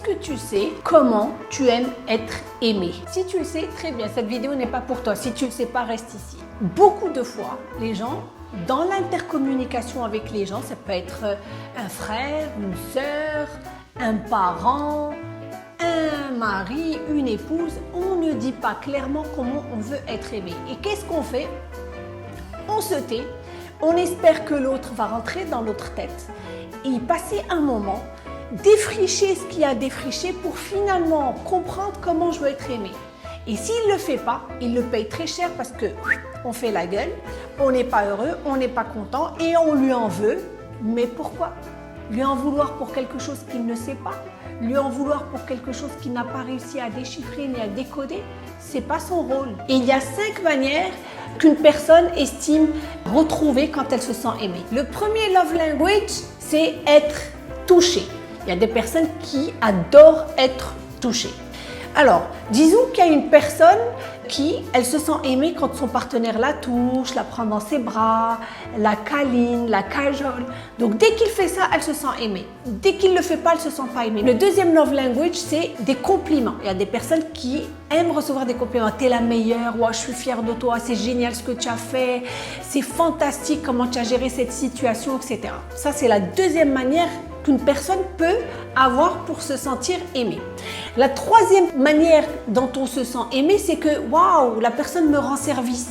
que tu sais comment tu aimes être aimé? Si tu le sais, très bien, cette vidéo n'est pas pour toi. Si tu ne le sais pas, reste ici. Beaucoup de fois, les gens, dans l'intercommunication avec les gens, ça peut être un frère, une sœur, un parent, un mari, une épouse, on ne dit pas clairement comment on veut être aimé. Et qu'est-ce qu'on fait? On se tait, on espère que l'autre va rentrer dans notre tête et y passer un moment, défricher ce qu'il y a à défricher pour finalement comprendre comment je veux être aimé. Et s'il ne le fait pas, il le paye très cher parce que on fait la gueule, on n'est pas heureux, on n'est pas content et on lui en veut. Mais pourquoi? Lui en vouloir pour quelque chose qu'il ne sait pas? Lui en vouloir pour quelque chose qu'il n'a pas réussi à déchiffrer ni à décoder? C'est pas son rôle. Et il y a 5 manières qu'une personne estime retrouver quand elle se sent aimée. Le premier love language, c'est être touché. Il y a des personnes qui adorent être touchées. Alors, disons qu'il y a une personne qui, elle se sent aimée quand son partenaire la touche, la prend dans ses bras, la câline, la cajole. Donc, dès qu'il fait ça, elle se sent aimée. Dès qu'il ne le fait pas, elle ne se sent pas aimée. Le deuxième love language, c'est des compliments. Il y a des personnes qui aiment recevoir des compliments. T'es la meilleure, ouais, je suis fière de toi, c'est génial ce que tu as fait, c'est fantastique comment tu as géré cette situation, etc. Ça, c'est la deuxième manière qu'une personne peut avoir pour se sentir aimée. La troisième manière dont on se sent aimé, c'est que waouh, la personne me rend service.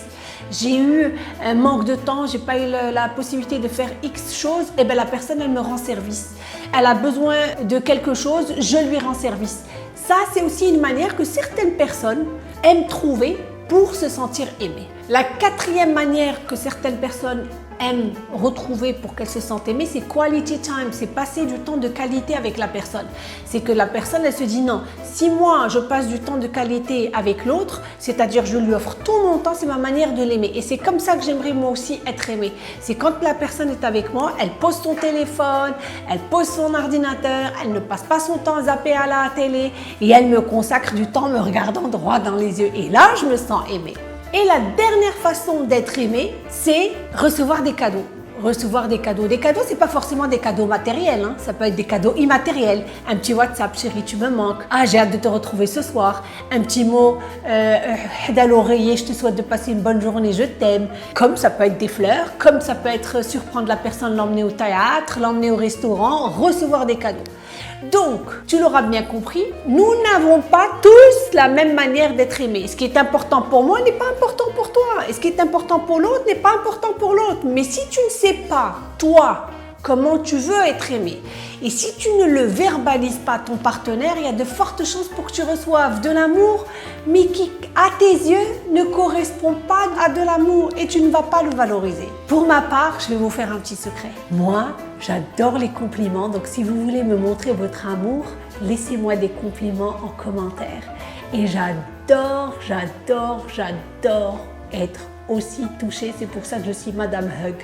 J'ai eu un manque de temps, j'ai pas eu la possibilité de faire X choses, et bien la personne, elle me rend service. Elle a besoin de quelque chose, je lui rends service. Ça, c'est aussi une manière que certaines personnes aiment trouver pour se sentir aimées. La quatrième manière que certaines personnes aiment retrouver pour qu'elles se sentent aimées, c'est quality time, c'est passer du temps de qualité avec la personne. C'est que la personne, elle se dit non, si moi je passe du temps de qualité avec l'autre, c'est-à-dire je lui offre tout mon temps, c'est ma manière de l'aimer. Et c'est comme ça que j'aimerais moi aussi être aimée. C'est quand la personne est avec moi, elle pose son téléphone, elle pose son ordinateur, elle ne passe pas son temps à zapper à la télé et elle me consacre du temps me regardant droit dans les yeux. Et là, je me sens aimée. Et la dernière façon d'être aimé, c'est recevoir des cadeaux. Recevoir des cadeaux. Des cadeaux, c'est pas forcément des cadeaux matériels, hein. Ça peut être des cadeaux immatériels. Un petit WhatsApp, chérie, tu me manques. Ah, j'ai hâte de te retrouver ce soir. Un petit mot à l'oreiller, je te souhaite de passer une bonne journée, je t'aime. Comme ça peut être des fleurs, comme ça peut être surprendre la personne, l'emmener au théâtre, l'emmener au restaurant, recevoir des cadeaux. Donc, tu l'auras bien compris, nous n'avons pas tous la même manière d'être aimés. Ce qui est important pour moi n'est pas important pour toi. Et ce qui est important pour l'autre n'est pas important pour l'autre. Mais si tu ne sais pas, toi, comment tu veux être aimé, et si tu ne le verbalises pas à ton partenaire, il y a de fortes chances pour que tu reçoives de l'amour, mais qui, à tes yeux, ne correspond pas à de l'amour et tu ne vas pas le valoriser. Pour ma part, je vais vous faire un petit secret. Moi, j'adore les compliments, donc si vous voulez me montrer votre amour, laissez-moi des compliments en commentaire. Et j'adore être aussi touchée, c'est pour ça que je suis Madame Hug.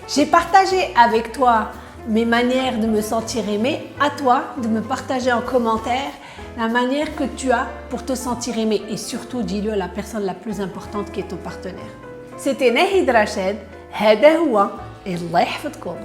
J'ai partagé avec toi mes manières de me sentir aimée, à toi de me partager en commentaire la manière que tu as pour te sentir aimée et surtout dis-le à la personne la plus importante qui est ton partenaire. C'était Nahid Rachid, هذا هو الله يحفظكم.